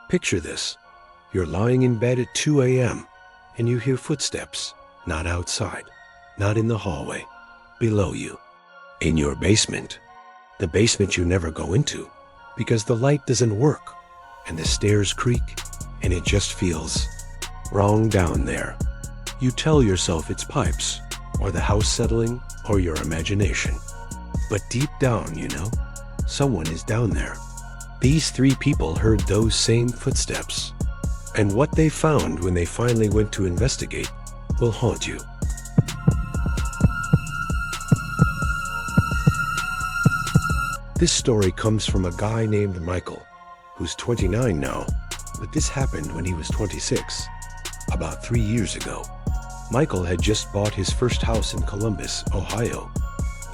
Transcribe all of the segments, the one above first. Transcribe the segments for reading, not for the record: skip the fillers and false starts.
Picture this. You're lying in bed at 2 a.m. and you hear footsteps, not outside, not in the hallway, below you, in your basement. The basement you never go into because the light doesn't work and the stairs creak and it just feels wrong down there. You tell yourself it's pipes or the house settling or your imagination. But deep down, someone is down there. These three people heard those same footsteps, and what they found when they finally went to investigate will haunt you. This story comes from a guy named Michael, who's 29 now, but this happened when he was 26, about 3 years ago. Michael had just bought his first house in Columbus, Ohio.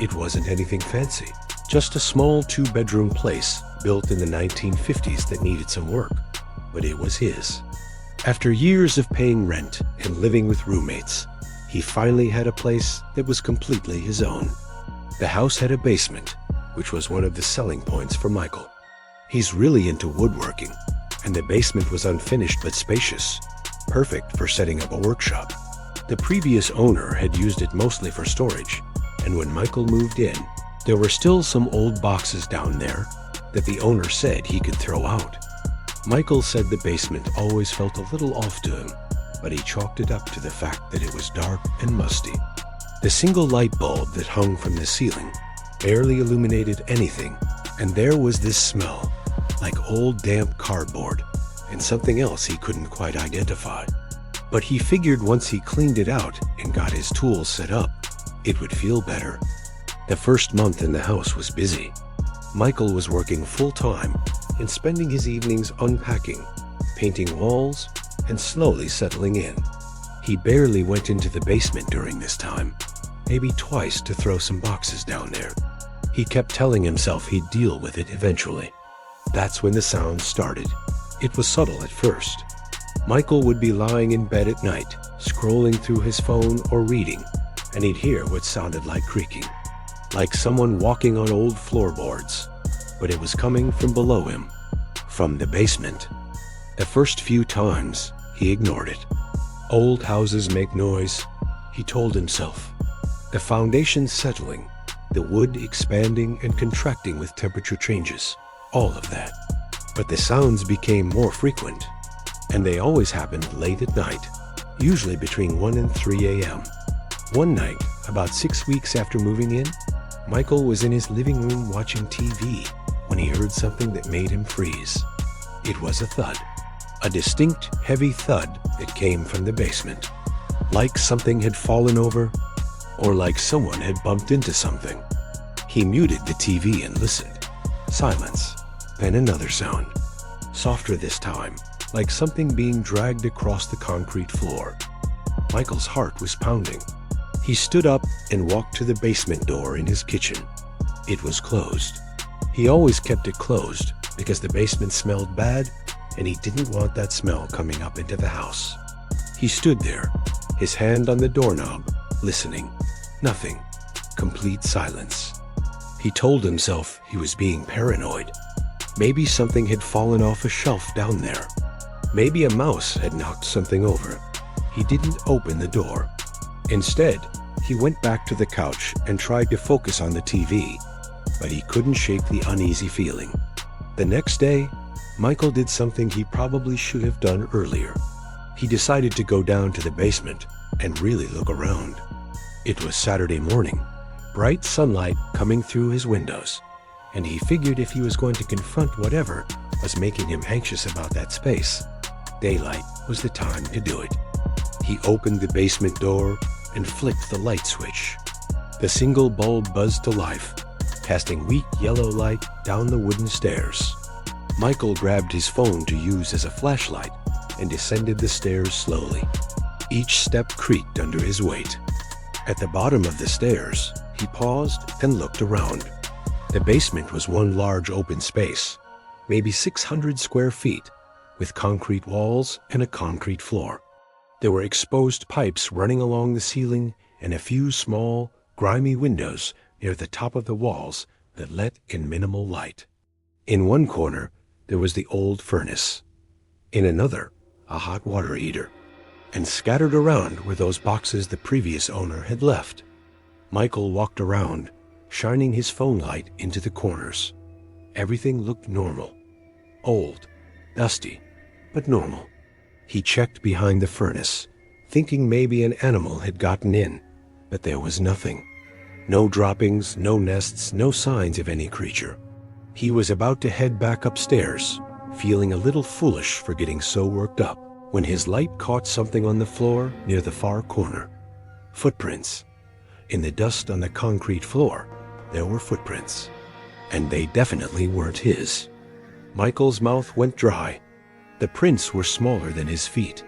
It wasn't anything fancy, just a small 2-bedroom place built in the 1950s that needed some work, but it was his. After years of paying rent and living with roommates, he finally had a place that was completely his own. The house had a basement, which was one of the selling points for Michael. He's really into woodworking, and the basement was unfinished but spacious, perfect for setting up a workshop. The previous owner had used it mostly for storage, and when Michael moved in, there were still some old boxes down there that the owner said he could throw out. Michael said the basement always felt a little off to him, but he chalked it up to the fact that it was dark and musty. The single light bulb that hung from the ceiling barely illuminated anything, and there was this smell, like old damp cardboard, and something else he couldn't quite identify. But he figured once he cleaned it out and got his tools set up, it would feel better. The first month in the house was busy. Michael was working full-time and spending his evenings unpacking, painting walls, and slowly settling in. He barely went into the basement during this time, maybe twice to throw some boxes down there. He kept telling himself he'd deal with it eventually. That's when the sound started. It was subtle at first. Michael would be lying in bed at night, scrolling through his phone or reading, and he'd hear what sounded like creaking, like someone walking on old floorboards, but it was coming from below him, from the basement. The first few times, he ignored it. Old houses make noise, he told himself. The foundation settling, the wood expanding and contracting with temperature changes, all of that. But the sounds became more frequent, and they always happened late at night, usually between 1 and 3 a.m. One night, about 6 weeks after moving in, Michael was in his living room watching TV when he heard something that made him freeze. It was a thud, a distinct, heavy thud that came from the basement, like something had fallen over, or like someone had bumped into something. He muted the TV and listened. Silence. Then another sound, softer this time, like something being dragged across the concrete floor. Michael's heart was pounding. He stood up and walked to the basement door in his kitchen. It was closed. He always kept it closed because the basement smelled bad and he didn't want that smell coming up into the house. He stood there, his hand on the doorknob, listening. Nothing. Complete silence. He told himself he was being paranoid. Maybe something had fallen off a shelf down there. Maybe a mouse had knocked something over. He didn't open the door. Instead, he went back to the couch and tried to focus on the TV, but he couldn't shake the uneasy feeling. The next day, Michael did something he probably should have done earlier. He decided to go down to the basement and really look around. It was Saturday morning, bright sunlight coming through his windows, and he figured if he was going to confront whatever was making him anxious about that space, daylight was the time to do it. He opened the basement door and flicked the light switch. The single bulb buzzed to life, casting weak yellow light down the wooden stairs. Michael grabbed his phone to use as a flashlight and descended the stairs slowly. Each step creaked under his weight. At the bottom of the stairs, he paused and looked around. The basement was one large open space, maybe 600 square feet, with concrete walls and a concrete floor. There were exposed pipes running along the ceiling and a few small, grimy windows near the top of the walls that let in minimal light. In one corner, there was the old furnace. In another, a hot water heater. And scattered around were those boxes the previous owner had left. Michael walked around, shining his phone light into the corners. Everything looked normal. Old, dusty, but normal. He checked behind the furnace, thinking maybe an animal had gotten in, but there was nothing. No droppings, no nests, no signs of any creature. He was about to head back upstairs, feeling a little foolish for getting so worked up, when his light caught something on the floor near the far corner. Footprints. In the dust on the concrete floor, there were footprints. And they definitely weren't his. Michael's mouth went dry. The prints were smaller than his feet,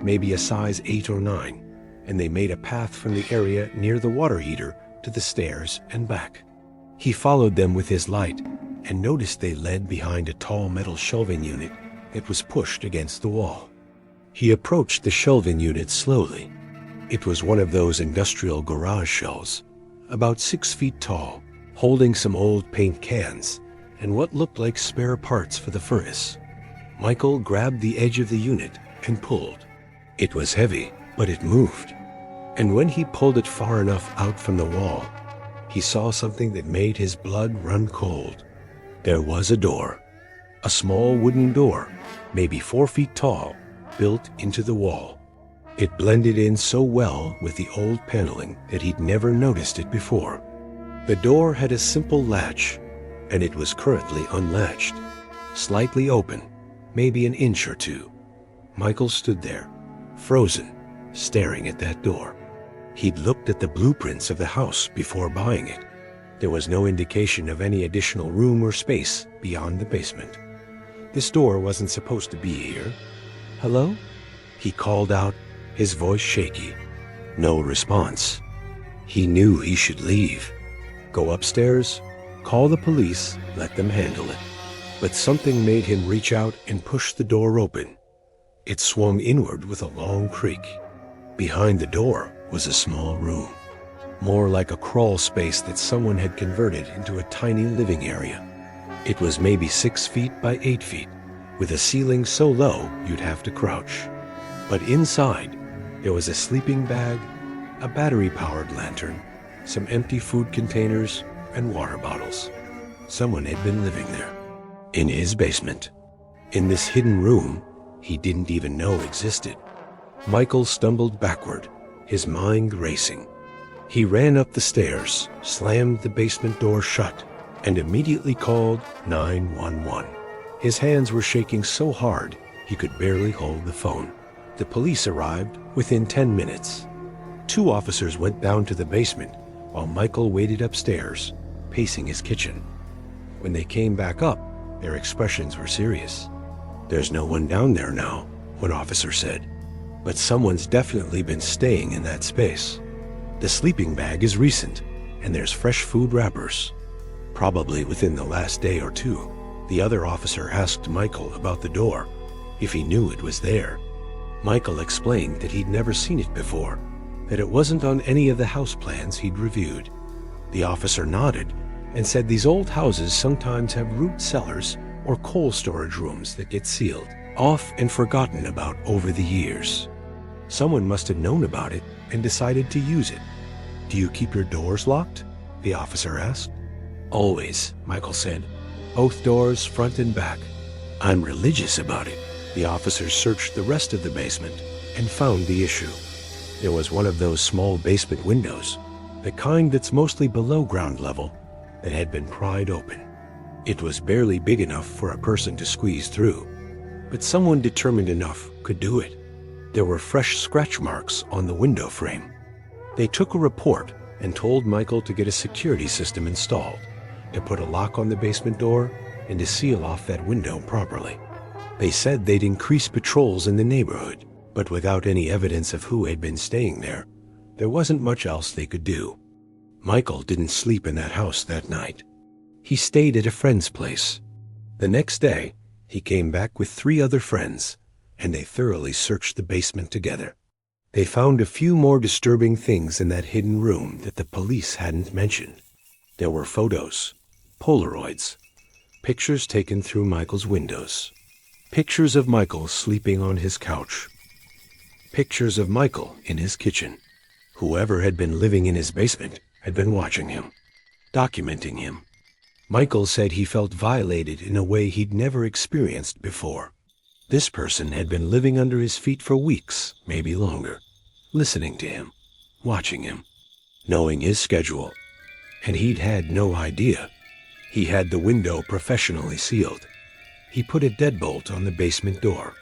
maybe a size 8 or 9, and they made a path from the area near the water heater to the stairs and back. He followed them with his light and noticed they led behind a tall metal shelving unit that was pushed against the wall. He approached the shelving unit slowly. It was one of those industrial garage shelves, about 6 feet tall, holding some old paint cans and what looked like spare parts for the furnace. Michael grabbed the edge of the unit and pulled. It was heavy, but it moved. And when he pulled it far enough out from the wall, he saw something that made his blood run cold. There was a door, a small wooden door, maybe 4 feet tall, built into the wall. It blended in so well with the old paneling that he'd never noticed it before. The door had a simple latch, and it was currently unlatched, slightly open, maybe an inch or two. Michael stood there, frozen, staring at that door. He'd looked at the blueprints of the house before buying it. There was no indication of any additional room or space beyond the basement. This door wasn't supposed to be here. "Hello?" He called out, his voice shaky. No response. He knew he should leave. Go upstairs, call the police, let them handle it. But something made him reach out and push the door open. It swung inward with a long creak. Behind the door was a small room, more like a crawl space that someone had converted into a tiny living area. It was maybe 6 feet by 8 feet, with a ceiling so low you'd have to crouch. But inside, there was a sleeping bag, a battery-powered lantern, some empty food containers, and water bottles. Someone had been living there. In his basement. In this hidden room he didn't even know existed. Michael stumbled backward, his mind racing. He ran up the stairs, slammed the basement door shut, and immediately called 911. His hands were shaking so hard he could barely hold the phone. The police arrived within 10 minutes. 2 officers went down to the basement while Michael waited upstairs, pacing his kitchen. When they came back up, their expressions were serious. "There's no one down there now," one officer said. "But someone's definitely been staying in that space. The sleeping bag is recent, and there's fresh food wrappers. Probably within the last day or 2. The other officer asked Michael about the door, if he knew it was there. Michael explained that he'd never seen it before, that it wasn't on any of the house plans he'd reviewed. The officer nodded and said these old houses sometimes have root cellars or coal storage rooms that get sealed off and forgotten about over the years. Someone must have known about it and decided to use it. "Do you keep your doors locked?" the officer asked. "Always," Michael said. "Both doors, front and back. I'm religious about it." The officers searched the rest of the basement and found the issue. There was one of those small basement windows, the kind that's mostly below ground level, that had been pried open. It was barely big enough for a person to squeeze through, but someone determined enough could do it. There were fresh scratch marks on the window frame. They took a report and told Michael to get a security system installed, to put a lock on the basement door, and to seal off that window properly. They said they'd increase patrols in the neighborhood, but without any evidence of who had been staying there wasn't much else they could do. Michael didn't sleep in that house that night. He stayed at a friend's place. The next day, he came back with 3 other friends, and they thoroughly searched the basement together. They found a few more disturbing things in that hidden room that the police hadn't mentioned. There were photos, Polaroids, pictures taken through Michael's windows. Pictures of Michael sleeping on his couch. Pictures of Michael in his kitchen. Whoever had been living in his basement had been watching him, documenting him. Michael said he felt violated in a way he'd never experienced before. This person had been living under his feet for weeks, maybe longer, listening to him, watching him, knowing his schedule. And he'd had no idea. He had the window professionally sealed. He put a deadbolt on the basement door.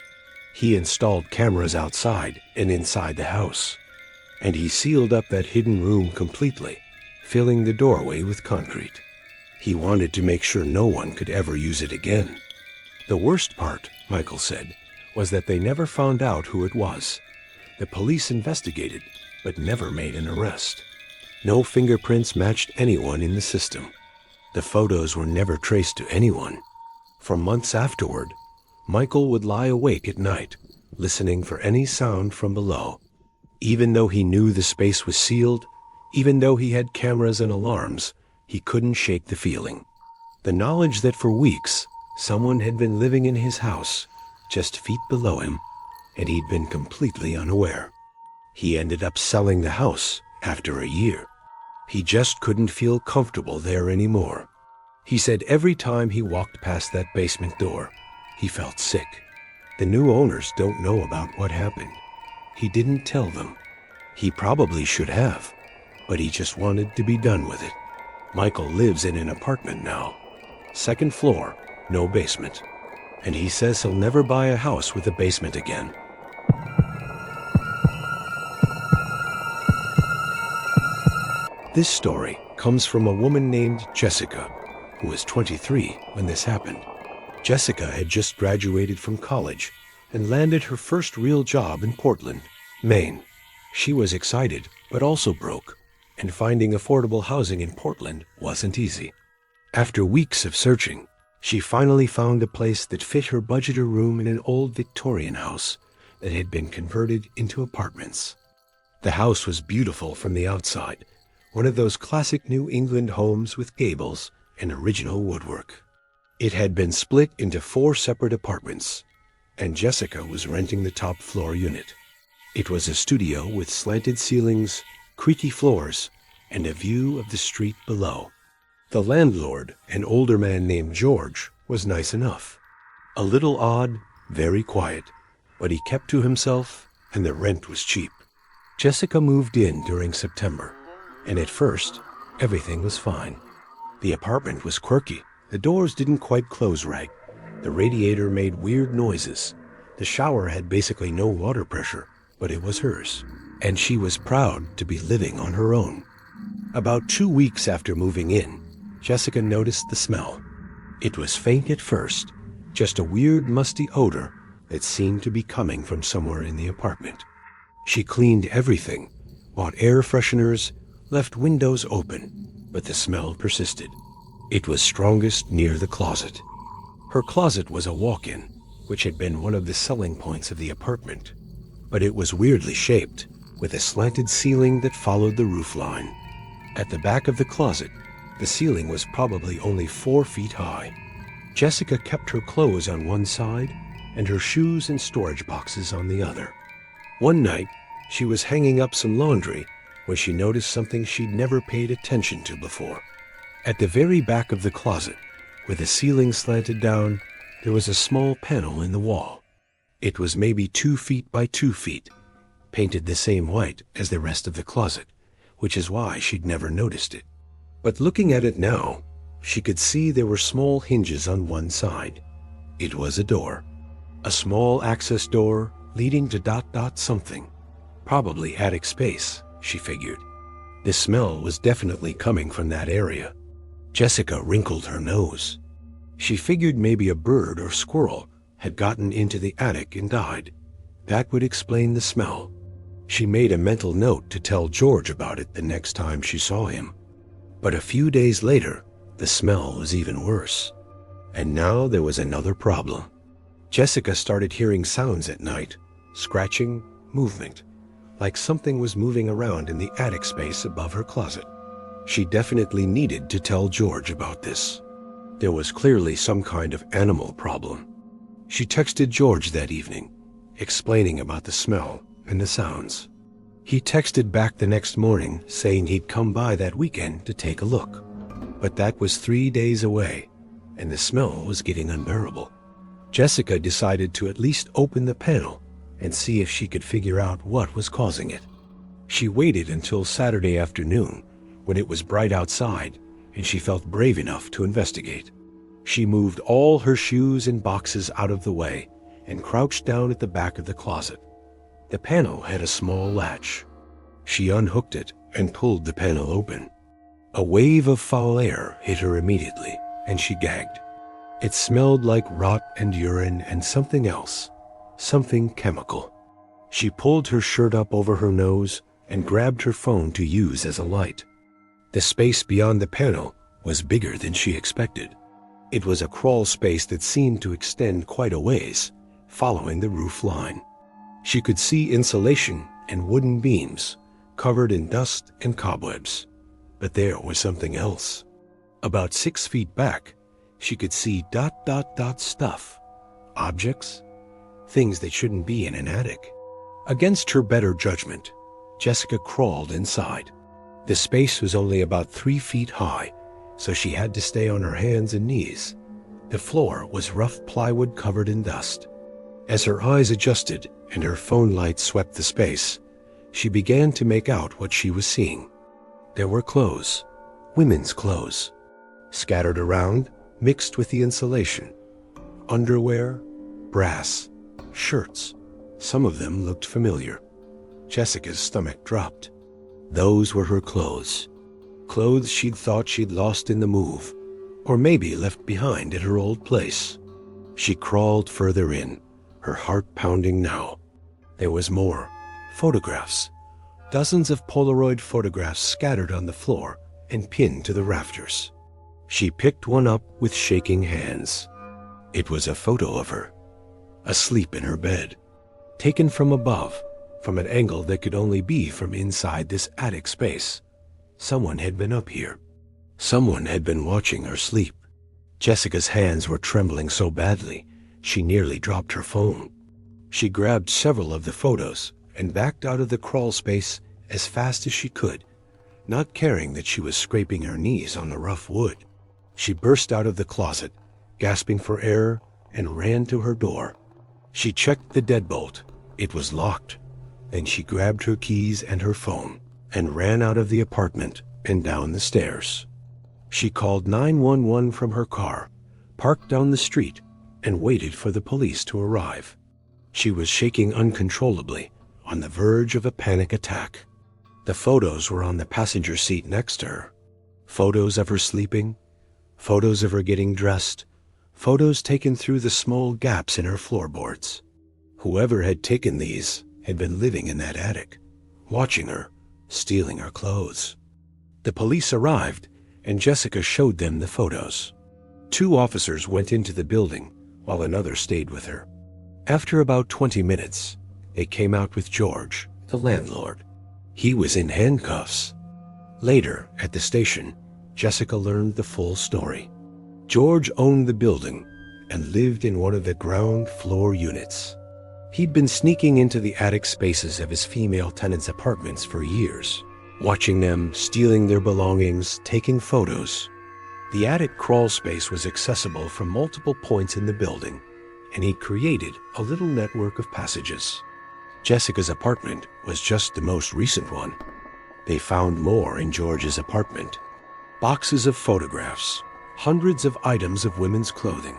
He installed cameras outside and inside the house. And he sealed up that hidden room completely, filling the doorway with concrete. He wanted to make sure no one could ever use it again. The worst part, Michael said, was that they never found out who it was. The police investigated, but never made an arrest. No fingerprints matched anyone in the system. The photos were never traced to anyone. For months afterward, Michael would lie awake at night, listening for any sound from below. Even though he knew the space was sealed, even though he had cameras and alarms, he couldn't shake the feeling. The knowledge that for weeks, someone had been living in his house, just feet below him, and he'd been completely unaware. He ended up selling the house after a year. He just couldn't feel comfortable there anymore. He said every time he walked past that basement door, he felt sick. The new owners don't know about what happened. He didn't tell them. He probably should have, but he just wanted to be done with it. Michael lives in an apartment now. 2nd floor, no basement. And he says he'll never buy a house with a basement again. This story comes from a woman named Jessica, who was 23 when this happened. Jessica had just graduated from college and landed her first real job in Portland, Maine. She was excited, but also broke, and finding affordable housing in Portland wasn't easy. After weeks of searching, she finally found a place that fit her budgeter room in an old Victorian house that had been converted into apartments. The house was beautiful from the outside, one of those classic New England homes with gables and original woodwork. It had been split into 4 separate apartments, and Jessica was renting the top floor unit. It was a studio with slanted ceilings, creaky floors, and a view of the street below. The landlord, an older man named George, was nice enough. A little odd, very quiet, but he kept to himself, and the rent was cheap. Jessica moved in during September, and at first, everything was fine. The apartment was quirky. The doors didn't quite close right. The radiator made weird noises. The shower had basically no water pressure, but it was hers, and she was proud to be living on her own. About 2 weeks after moving in, Jessica noticed the smell. It was faint at first, just a weird musty odor that seemed to be coming from somewhere in the apartment. She cleaned everything, bought air fresheners, left windows open, but the smell persisted. It was strongest near the closet. Her closet was a walk-in, which had been one of the selling points of the apartment, but it was weirdly shaped, with a slanted ceiling that followed the roofline. At the back of the closet, the ceiling was probably only 4 feet high. Jessica kept her clothes on one side and her shoes and storage boxes on the other. One night, she was hanging up some laundry when she noticed something she'd never paid attention to before. At the very back of the closet, where the ceiling slanted down, there was a small panel in the wall. It was maybe 2 feet by 2 feet, painted the same white as the rest of the closet, which is why she'd never noticed it. But looking at it now, she could see there were small hinges on one side. It was a door. A small access door leading to ... something. Probably attic space, she figured. The smell was definitely coming from that area. Jessica wrinkled her nose. She figured maybe a bird or squirrel had gotten into the attic and died. That would explain the smell. She made a mental note to tell George about it the next time she saw him. But a few days later, the smell was even worse. And now there was another problem. Jessica started hearing sounds at night, scratching, movement, like something was moving around in the attic space above her closet. She definitely needed to tell George about this. There was clearly some kind of animal problem. She texted George that evening, explaining about the smell and the sounds. He texted back the next morning saying he'd come by that weekend to take a look. But that was 3 days away, and the smell was getting unbearable. Jessica decided to at least open the panel and see if she could figure out what was causing it. She waited until Saturday afternoon when it was bright outside and she felt brave enough to investigate. She moved all her shoes and boxes out of the way and crouched down at the back of the closet. The panel had a small latch. She unhooked it and pulled the panel open. A wave of foul air hit her immediately, and she gagged. It smelled like rot and urine and something else, something chemical. She pulled her shirt up over her nose and grabbed her phone to use as a light. The space beyond the panel was bigger than she expected. It was a crawl space that seemed to extend quite a ways, following the roof line. She could see insulation and wooden beams covered in dust and cobwebs. But there was something else. About 6 feet back, she could see ... stuff. Objects? Things that shouldn't be in an attic. Against her better judgment, Jessica crawled inside. The space was only about 3 feet high, so she had to stay on her hands and knees. The floor was rough plywood covered in dust. As her eyes adjusted and her phone light swept the space, she began to make out what she was seeing. There were clothes, women's clothes, scattered around, mixed with the insulation. Underwear, brass, shirts. Some of them looked familiar. Jessica's stomach dropped. Those were her clothes. Clothes she'd thought she'd lost in the move, or maybe left behind at her old place. She crawled further in, her heart pounding now. There was more. Photographs. Dozens of Polaroid photographs scattered on the floor and pinned to the rafters. She picked one up with shaking hands. It was a photo of her, asleep in her bed, taken from above, from an angle that could only be from inside this attic space. Someone had been up here. Someone had been watching her sleep. Jessica's hands were trembling so badly, she nearly dropped her phone. She grabbed several of the photos and backed out of the crawl space as fast as she could, not caring that she was scraping her knees on the rough wood. She burst out of the closet, gasping for air, and ran to her door. She checked the deadbolt. It was locked. Then she grabbed her keys and her phone and ran out of the apartment and down the stairs. She called 911 from her car, parked down the street, and waited for the police to arrive. She was shaking uncontrollably, on the verge of a panic attack. The photos were on the passenger seat next to her. Photos of her sleeping, photos of her getting dressed, photos taken through the small gaps in her floorboards. Whoever had taken these had been living in that attic, watching her, stealing her clothes. The police arrived, and Jessica showed them the photos. 2 officers went into the building, while another stayed with her. After about 20 minutes, they came out with George, the landlord. He was in handcuffs. Later, at the station, Jessica learned the full story. George owned the building and lived in one of the ground floor units. He'd been sneaking into the attic spaces of his female tenants' apartments for years, watching them, stealing their belongings, taking photos. The attic crawl space was accessible from multiple points in the building, and he created a little network of passages. Jessica's apartment was just the most recent one. They found more in George's apartment. Boxes of photographs, hundreds of items of women's clothing,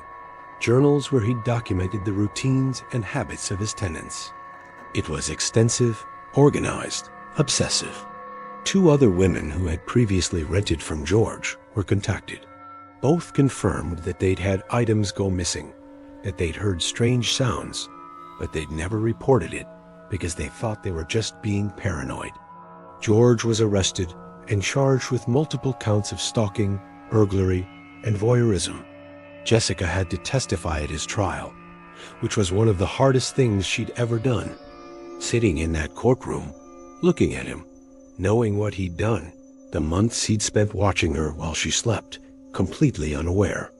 journals where he documented the routines and habits of his tenants. It was extensive, organized, obsessive. 2 other women who had previously rented from George were contacted. Both confirmed that they'd had items go missing, that they'd heard strange sounds, but they'd never reported it because they thought they were just being paranoid. George was arrested and charged with multiple counts of stalking, burglary, and voyeurism. Jessica had to testify at his trial, which was one of the hardest things she'd ever done. Sitting in that courtroom, looking at him, knowing what he'd done, the months he'd spent watching her while she slept, completely unaware.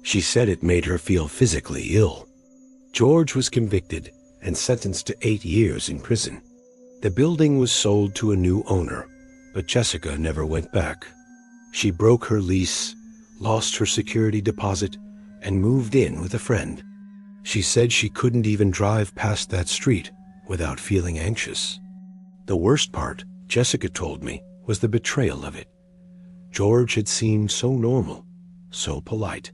She said it made her feel physically ill. George was convicted and sentenced to 8 years in prison. The building was sold to a new owner, but Jessica never went back. She broke her lease, lost her security deposit, and moved in with a friend. She said she couldn't even drive past that street without feeling anxious. The worst part, Jessica told me, was the betrayal of it. George had seemed so normal, so polite.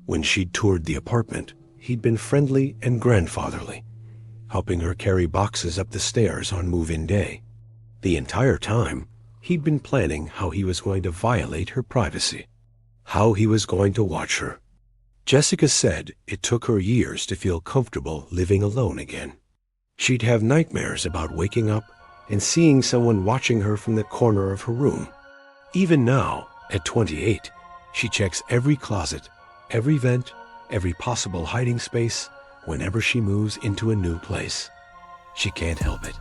When she'd toured the apartment, he'd been friendly and grandfatherly, helping her carry boxes up the stairs on move-in day. The entire time, he'd been planning how he was going to violate her privacy, how he was going to watch her. Jessica said it took her years to feel comfortable living alone again. She'd have nightmares about waking up and seeing someone watching her from the corner of her room. Even now, at 28, she checks every closet, every vent, every possible hiding space whenever she moves into a new place. She can't help it.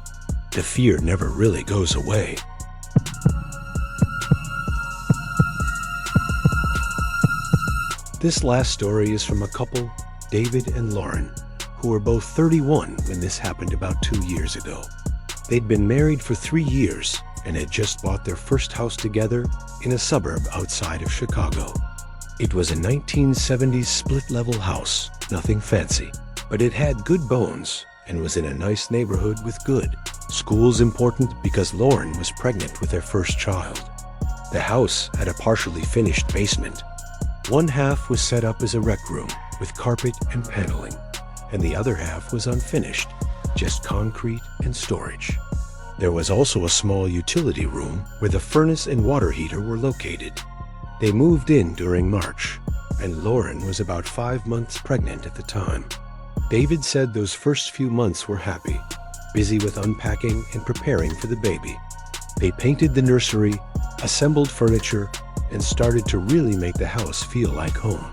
The fear never really goes away. This last story is from a couple, David and Lauren, who were both 31 when this happened about 2 years ago. They'd been married for 3 years and had just bought their first house together in a suburb outside of Chicago. It was a 1970s split-level house, nothing fancy, but it had good bones and was in a nice neighborhood with good. School's important because Lauren was pregnant with their first child. The house had a partially finished basement. One half was set up as a rec room with carpet and paneling, and the other half was unfinished, just concrete and storage. There was also a small utility room where the furnace and water heater were located. They moved in during March, and Lauren was about 5 months pregnant at the time. David said those first few months were happy, busy with unpacking and preparing for the baby. They painted the nursery, assembled furniture, and started to really make the house feel like home.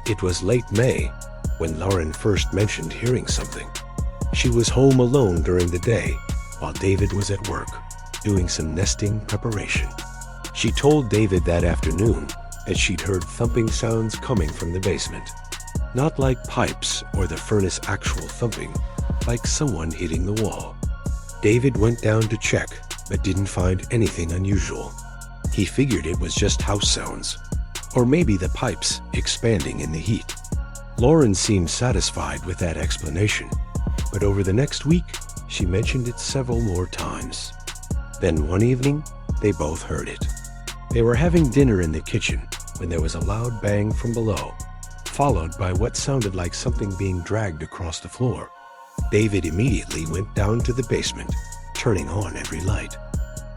It was late May when Lauren first mentioned hearing something. She was home alone during the day while David was at work, doing some nesting preparation. She told David that afternoon that she'd heard thumping sounds coming from the basement. Not like pipes or the furnace actual thumping, like someone hitting the wall. David went down to check, but didn't find anything unusual. He figured it was just house sounds, or maybe the pipes expanding in the heat. Lauren seemed satisfied with that explanation, but over the next week, she mentioned it several more times. Then one evening, they both heard it. They were having dinner in the kitchen when there was a loud bang from below, followed by what sounded like something being dragged across the floor. David immediately went down to the basement, turning on every light.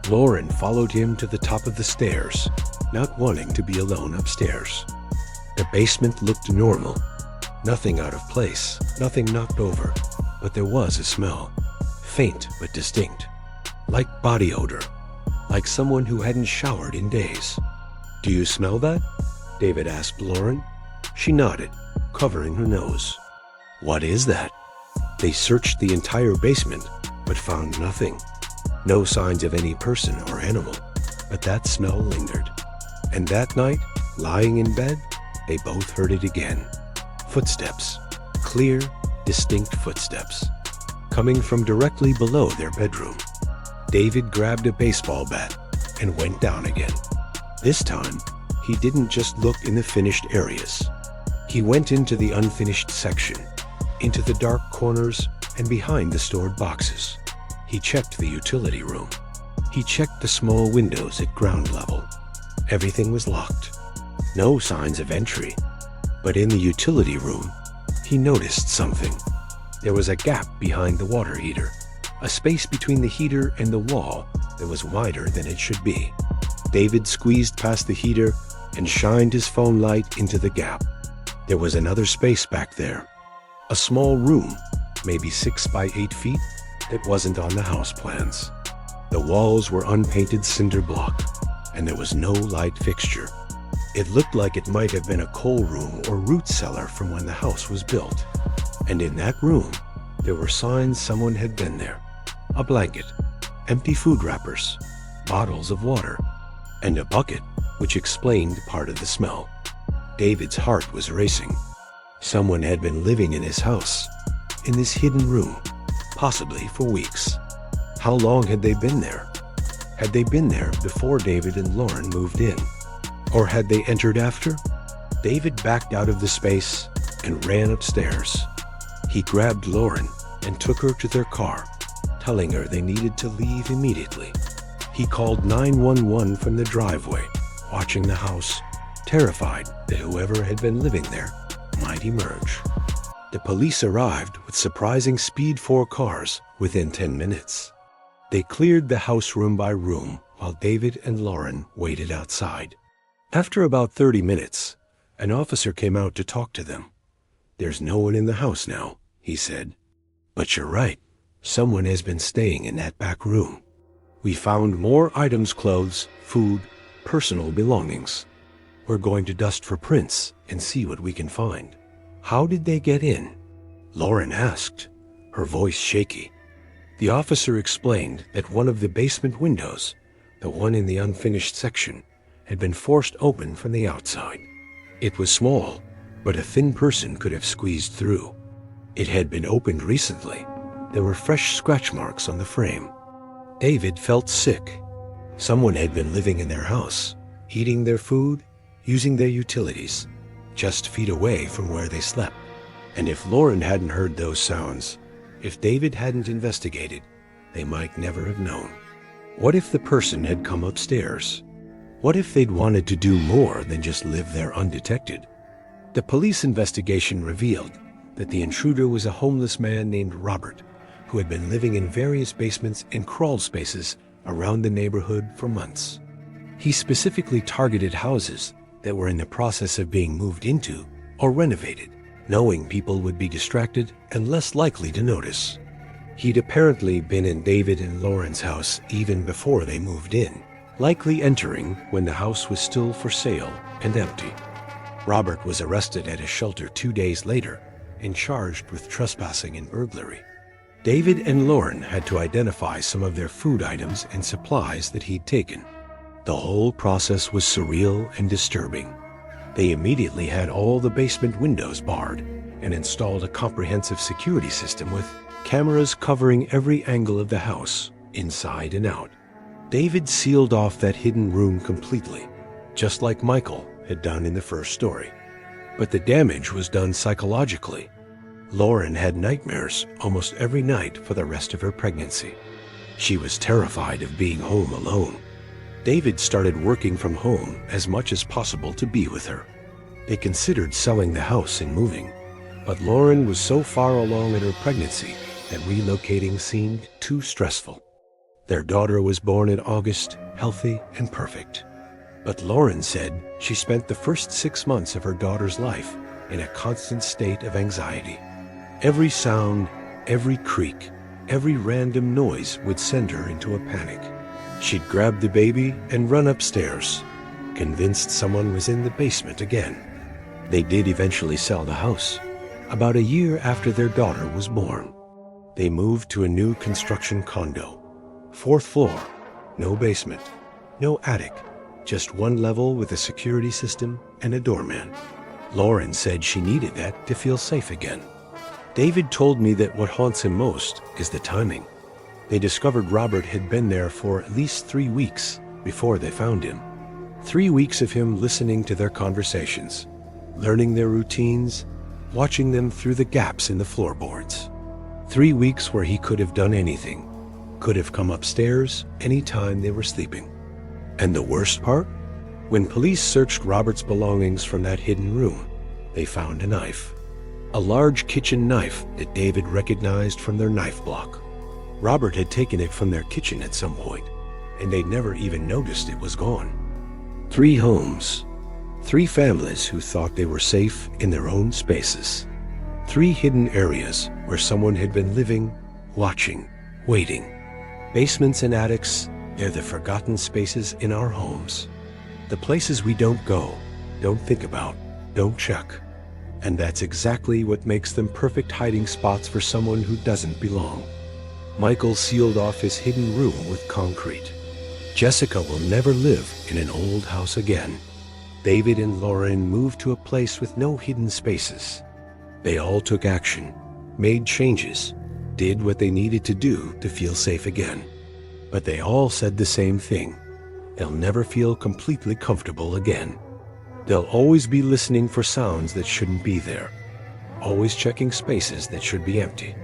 Lauren followed him to the top of the stairs, not wanting to be alone upstairs. The basement looked normal. Nothing out of place, nothing knocked over, but there was a smell, faint but distinct, like body odor, like someone who hadn't showered in days. "Do you smell that?" David asked Lauren. She nodded, covering her nose. "What is that?" They searched the entire basement, but found nothing. No signs of any person or animal, but that smell lingered. And that night, lying in bed, they both heard it again. Footsteps, clear, distinct footsteps, coming from directly below their bedroom. David grabbed a baseball bat and went down again. This time, he didn't just look in the finished areas. He went into the unfinished section, into the dark corners and behind the stored boxes. He checked the utility room. He checked the small windows at ground level. Everything was locked. No signs of entry. But in the utility room, he noticed something. There was a gap behind the water heater, a space between the heater and the wall that was wider than it should be. David squeezed past the heater and shined his phone light into the gap. There was another space back there, a small room, maybe 6 by 8 feet, that wasn't on the house plans. The walls were unpainted cinder block, and there was no light fixture. It looked like it might have been a coal room or root cellar from when the house was built. And in that room, there were signs someone had been there. A blanket, empty food wrappers, bottles of water, and a bucket, which explained part of the smell. David's heart was racing. Someone had been living in his house, in this hidden room, possibly for weeks. How long had they been there? Had they been there before David and Lauren moved in? Or had they entered after? David backed out of the space and ran upstairs. He grabbed Lauren and took her to their car, telling her they needed to leave immediately. He called 911 from the driveway, watching the house, terrified that whoever had been living there might emerge. The police arrived with surprising speed 4 cars within 10 minutes. They cleared the house room by room while David and Lauren waited outside. After about 30 minutes, an officer came out to talk to them. "There's no one in the house now," he said. "But you're right. Someone has been staying in that back room. We found more items, clothes, food, personal belongings. We're going to dust for prints and see what we can find." "How did they get in?" Lauren asked, her voice shaky. The officer explained that one of the basement windows, the one in the unfinished section, had been forced open from the outside. It was small, but a thin person could have squeezed through. It had been opened recently. There were fresh scratch marks on the frame. David felt sick. Someone had been living in their house, eating their food, using their utilities, just feet away from where they slept. And if Lauren hadn't heard those sounds, if David hadn't investigated, they might never have known. What if the person had come upstairs? What if they'd wanted to do more than just live there undetected? The police investigation revealed that the intruder was a homeless man named Robert, who had been living in various basements and crawl spaces around the neighborhood for months. He specifically targeted houses that were in the process of being moved into or renovated, knowing people would be distracted and less likely to notice. He'd apparently been in David and Lauren's house even before they moved in, likely entering when the house was still for sale and empty. Robert was arrested at a shelter 2 days later and charged with trespassing and burglary. David and Lauren had to identify some of their food items and supplies that he'd taken. The whole process was surreal and disturbing. They immediately had all the basement windows barred and installed a comprehensive security system with cameras covering every angle of the house, inside and out. David sealed off that hidden room completely, just like Michael had done in the first story. But the damage was done psychologically. Lauren had nightmares almost every night for the rest of her pregnancy. She was terrified of being home alone. David started working from home as much as possible to be with her. They considered selling the house and moving, but Lauren was so far along in her pregnancy that relocating seemed too stressful. Their daughter was born in August, healthy and perfect. But Lauren said she spent the first 6 months of her daughter's life in a constant state of anxiety. Every sound, every creak, every random noise would send her into a panic. She'd grab the baby and run upstairs, convinced someone was in the basement again. They did eventually sell the house, about a year after their daughter was born. They moved to a new construction condo. 4th floor, no basement, no attic, just one level with a security system and a doorman. Lauren said she needed that to feel safe again. David told me that what haunts him most is the timing. They discovered Robert had been there for at least 3 weeks before they found him. 3 weeks of him listening to their conversations, learning their routines, watching them through the gaps in the floorboards. 3 weeks where he could have done anything, could have come upstairs any time they were sleeping. And the worst part? When police searched Robert's belongings from that hidden room, they found a knife. A large kitchen knife that David recognized from their knife block. Robert had taken it from their kitchen at some point, and they'd never even noticed it was gone. 3 homes, 3 families who thought they were safe in their own spaces. 3 hidden areas where someone had been living, watching, waiting. Basements and attics, they're the forgotten spaces in our homes. The places we don't go, don't think about, don't check. And that's exactly what makes them perfect hiding spots for someone who doesn't belong. Michael sealed off his hidden room with concrete. Jessica will never live in an old house again. David and Lauren moved to a place with no hidden spaces. They all took action, made changes, did what they needed to do to feel safe again. But they all said the same thing. They'll never feel completely comfortable again. They'll always be listening for sounds that shouldn't be there, always checking spaces that should be empty,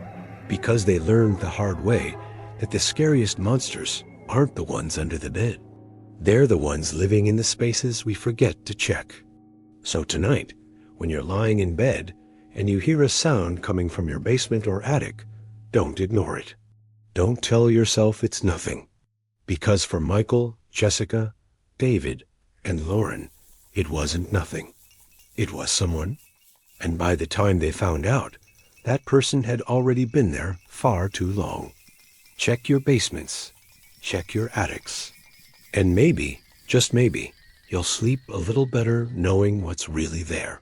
because they learned the hard way that the scariest monsters aren't the ones under the bed. They're the ones living in the spaces we forget to check. So tonight, when you're lying in bed and you hear a sound coming from your basement or attic, don't ignore it. Don't tell yourself it's nothing. Because for Michael, Jessica, David, and Lauren, it wasn't nothing. It was someone. And by the time they found out, that person had already been there far too long. Check your basements. Check your attics. And maybe, just maybe, you'll sleep a little better knowing what's really there.